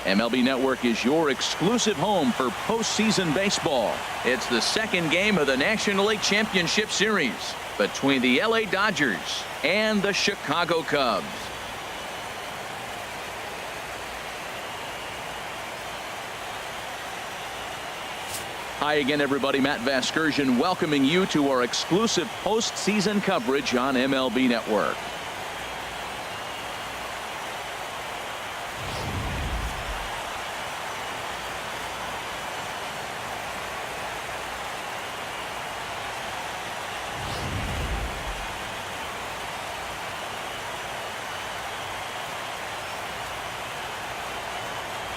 MLB Network is your exclusive home for postseason baseball. It's the second game of the National League Championship Series between the LA Dodgers and the Chicago Cubs. Hi again, everybody. Matt Vasgersian welcoming you to our exclusive postseason coverage on MLB Network.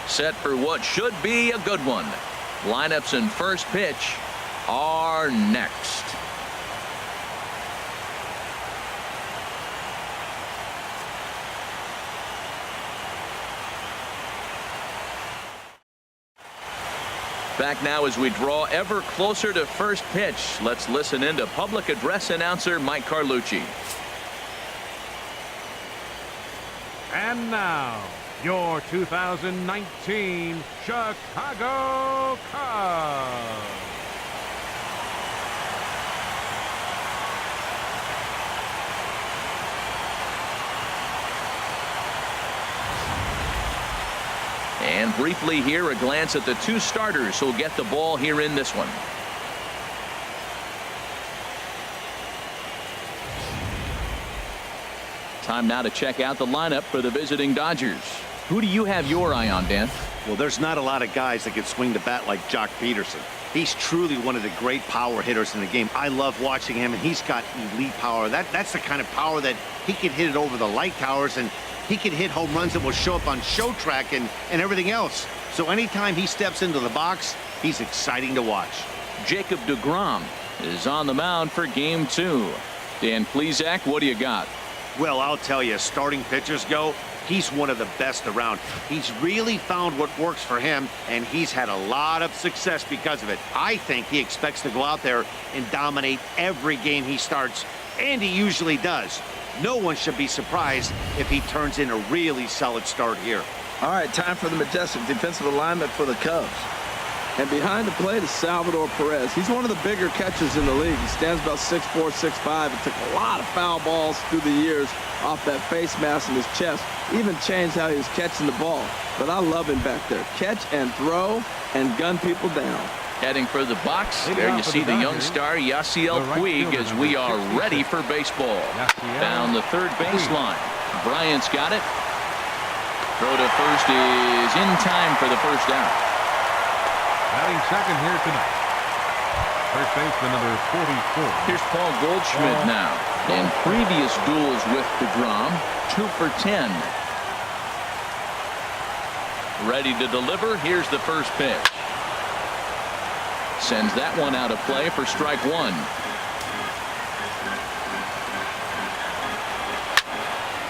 Set for what should be a good one. Lineups and first pitch are next. Back now as we draw ever closer to first pitch. Let's listen in to public address announcer Mike Carlucci. And now, your 2019 Chicago Cubs. And briefly here, a glance at the two starters who'll get the ball here in this one. Time now to check out the lineup for the visiting Dodgers. Who do you have your eye on, Dan? Well, there's not a lot of guys that can swing the bat like Jock Peterson. He's truly one of the great power hitters in the game. I love watching him, and he's got elite power. That's the kind of power that he can hit it over the light towers, and he can hit home runs that will show up on show track and everything else. So anytime he steps into the box, he's exciting to watch. Jacob deGrom is on the mound for game 2. Dan Plesac, what do you got? Well, I'll tell you, as starting pitchers go, he's one of the best around. He's really found what works for him, and he's had a lot of success because of it. I think he expects to go out there and dominate every game he starts, and he usually does. No one should be surprised if he turns in a really solid start here. All right, time for the majestic defensive alignment for the Cubs. And behind the plate is Salvador Perez. He's one of the bigger catchers in the league. He stands about 6'4", 6'5", and took a lot of foul balls through the years off that face mask in his chest. Even changed how he was catching the ball. But I love him back there. Catch and throw and gun people down. Heading for the box. There you see the young star Yasiel Puig as we are ready for baseball. Down the third baseline. Bryant's got it. Throw to first is in time for the first out. Batting second here tonight, first baseman number 44. Here's Paul Goldschmidt now. In previous duels with deGrom, 2 for 10. Ready to deliver. Here's the first pitch. Sends that one out of play for strike 1.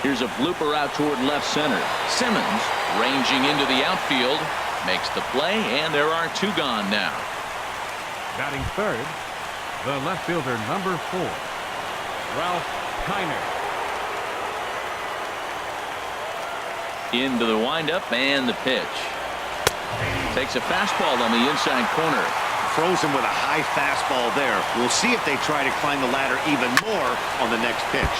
Here's a blooper out toward left center. Simmons ranging into the outfield. Makes the play, and there are 2 gone now. Batting third, the left fielder number 4, Ralph Kiner. Into the windup and the pitch. Takes a fastball on the inside corner. Throws him with a high fastball there. We'll see if they try to climb the ladder even more on the next pitch.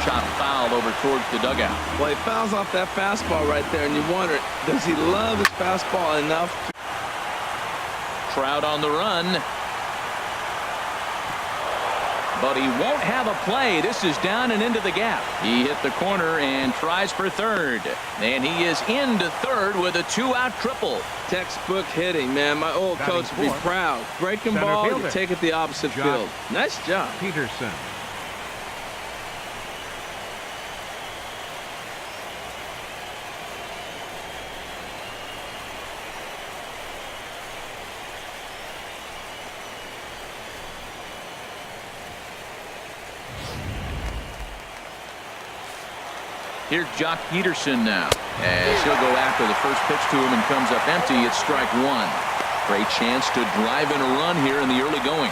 Chop foul over towards the dugout. Well, he fouls off that fastball right there, and you wonder, does he love his fastball enough? Trout on the run. But he won't have a play. This is down and into the gap. He hit the corner and tries for third. And he is into third with a 2-out triple. Textbook hitting, man. My old coach would be proud. Breaking ball, you take it the opposite field. Nice job. Peterson. Here's Jock Peterson now, as he'll go after the first pitch to him and comes up empty. It's strike 1. Great chance to drive in a run here in the early going.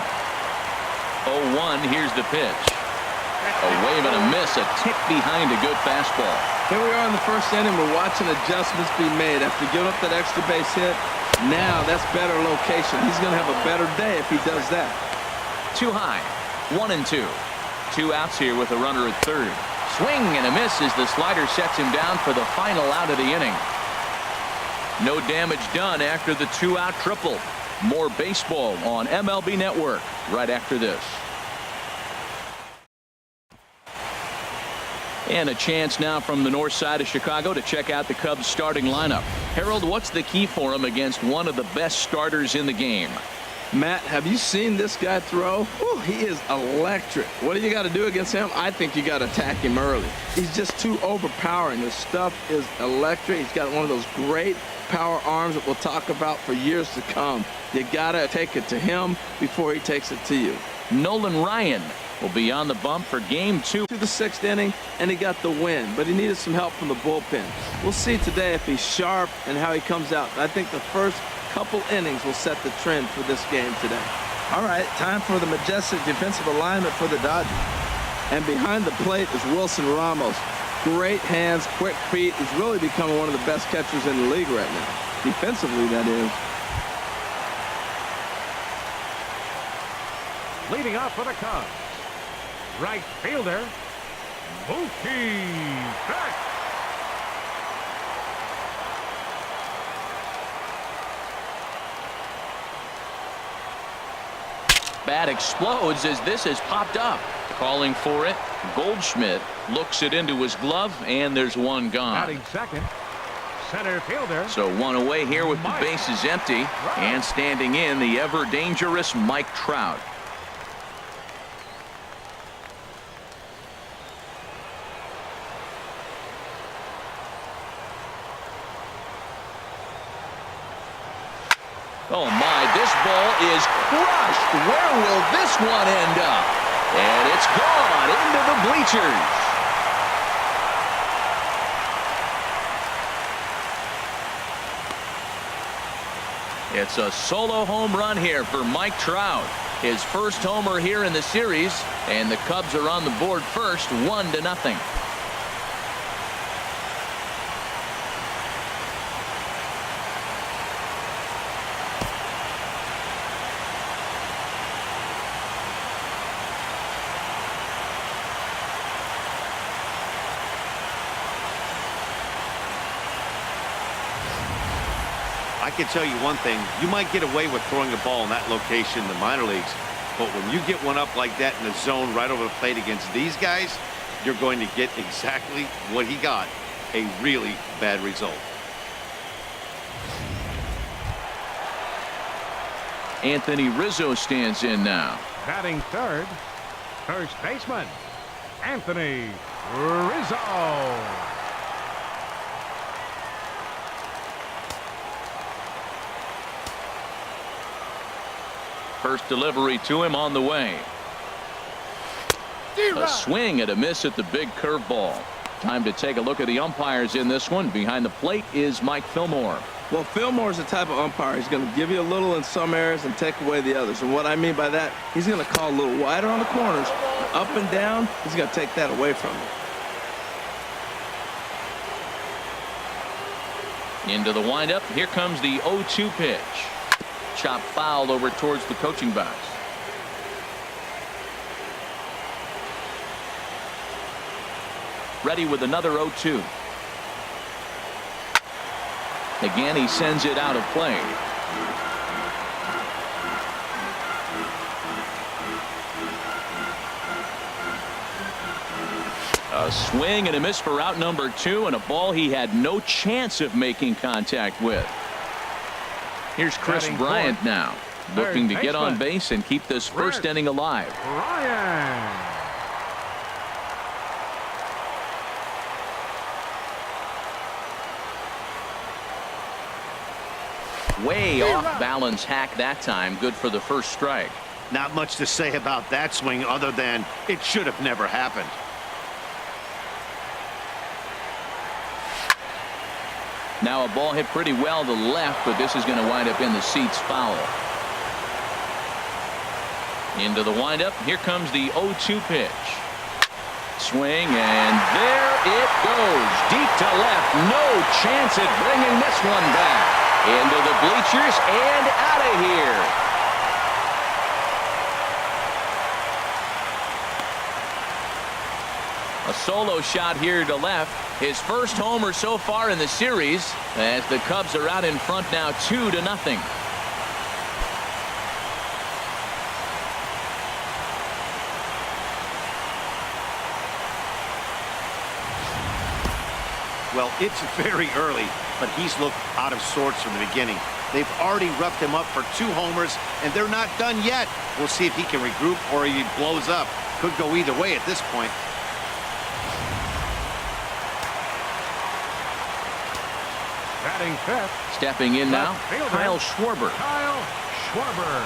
0-1. Here's the pitch. A wave and a miss, a tick behind a good fastball. Here we are in the first inning. We're watching adjustments be made after giving up that extra base hit. Now that's better location. He's going to have a better day if he does that. Too high. 1-2. 2 outs here with a runner at third. Swing and a miss as the slider sets him down for the final out of the inning. No damage done after the 2-out triple. More baseball on MLB Network right after this. And a chance now from the north side of Chicago to check out the Cubs starting lineup. Harold, what's the key for him against one of the best starters in the game? Matt, have you seen this guy throw? Ooh, he is electric. What do you got to do against him? I think you got to attack him early. He's just too overpowering. His stuff is electric. He's got one of those great power arms that we'll talk about for years to come. You got to take it to him before he takes it to you. Nolan Ryan will be on the bump for game 2. To the 6th inning, and he got the win, but he needed some help from the bullpen. We'll see today if he's sharp and how he comes out. I think the first couple innings will set the trend for this game today. All right, time for the majestic defensive alignment for the Dodgers. And behind the plate is Wilson Ramos. Great hands, quick feet. He's really becoming one of the best catchers in the league right now. Defensively, that is. Leading off for the Cubs, right fielder, Mookie Betts. Bat explodes as this has popped up. Calling for it. Goldschmidt looks it into his glove, and there's one gone. Batting second, center fielder. So one away here with the bases empty, and standing in the ever dangerous Mike Trout. Oh my, this ball is crushed. Where will this one end up? And it's gone into the bleachers. It's a solo home run here for Mike Trout. His first homer here in the series, and the Cubs are on the board first, 1-0. I can tell you one thing, you might get away with throwing a ball in that location in the minor leagues, but when you get one up like that in the zone right over the plate against these guys, you're going to get exactly what he got, a really bad result. Anthony Rizzo stands in now. Batting third, first baseman, Anthony Rizzo. First delivery to him on the way. A swing and a miss at the big curveball. Time to take a look at the umpires in this one. Behind the plate is Mike Fillmore. Well, Fillmore's the type of umpire. He's going to give you a little in some areas and take away the others. And what I mean by that, he's going to call a little wider on the corners. Up and down, he's going to take that away from you. Into the windup. Here comes the 0-2 pitch. Chop foul over towards the coaching box. Ready with another 0-2. Again, he sends it out of play. A swing and a miss for out number 2, and a ball he had no chance of making contact with. Here's Chris Bryant now, looking to get on base and keep this first inning alive. Bryant. Way off balance hack that time. Good for the first strike. Not much to say about that swing other than it should have never happened. Now a ball hit pretty well to the left, but this is going to wind up in the seats foul. Into the windup. Here comes the 0-2 pitch. Swing, and there it goes. Deep to left. No chance at bringing this one back. Into the bleachers and out of here. A solo shot here to left. His first homer so far in the series, as the Cubs are out in front now 2-0. Well, it's very early, but he's looked out of sorts from the beginning. They've already roughed him up for 2 homers, and they're not done yet. We'll see if he can regroup or he blows up. Could go either way at this point. Batting fifth. Stepping in now, Kyle Schwarber. Kyle Schwarber.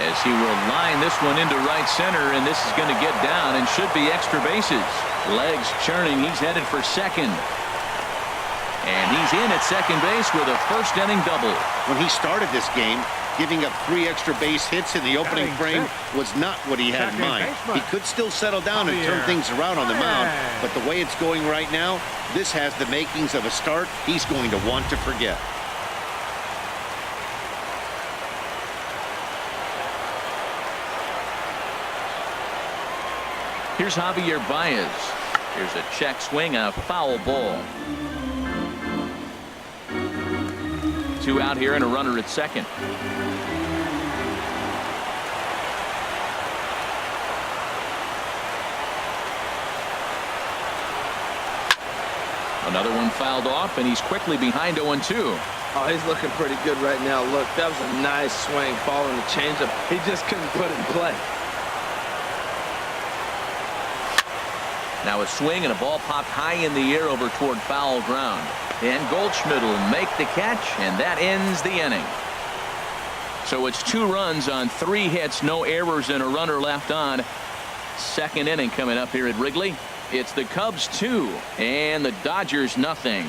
As he will line this one into right center, and this is going to get down and should be extra bases. Legs churning. He's headed for second. And he's in at second base with a first inning double. When he started this game, giving up 3 extra base hits in the opening frame was not what he had in mind. He could still settle down and turn things around on the mound, but the way it's going right now, this has the makings of a start he's going to want to forget. Here's Javier Baez. Here's a check swing and a foul ball. 2 out here and a runner at second. Another one fouled off, and he's quickly behind 0-2. Oh, he's looking pretty good right now. Look, that was a nice swing following the changeup. He just couldn't put it in play. Now a swing and a ball popped high in the air over toward foul ground. And Goldschmidt will make the catch, and that ends the inning. So it's 2 runs on 3 hits, no errors, and a runner left on. Second inning coming up here at Wrigley. It's the Cubs 2 and the Dodgers nothing.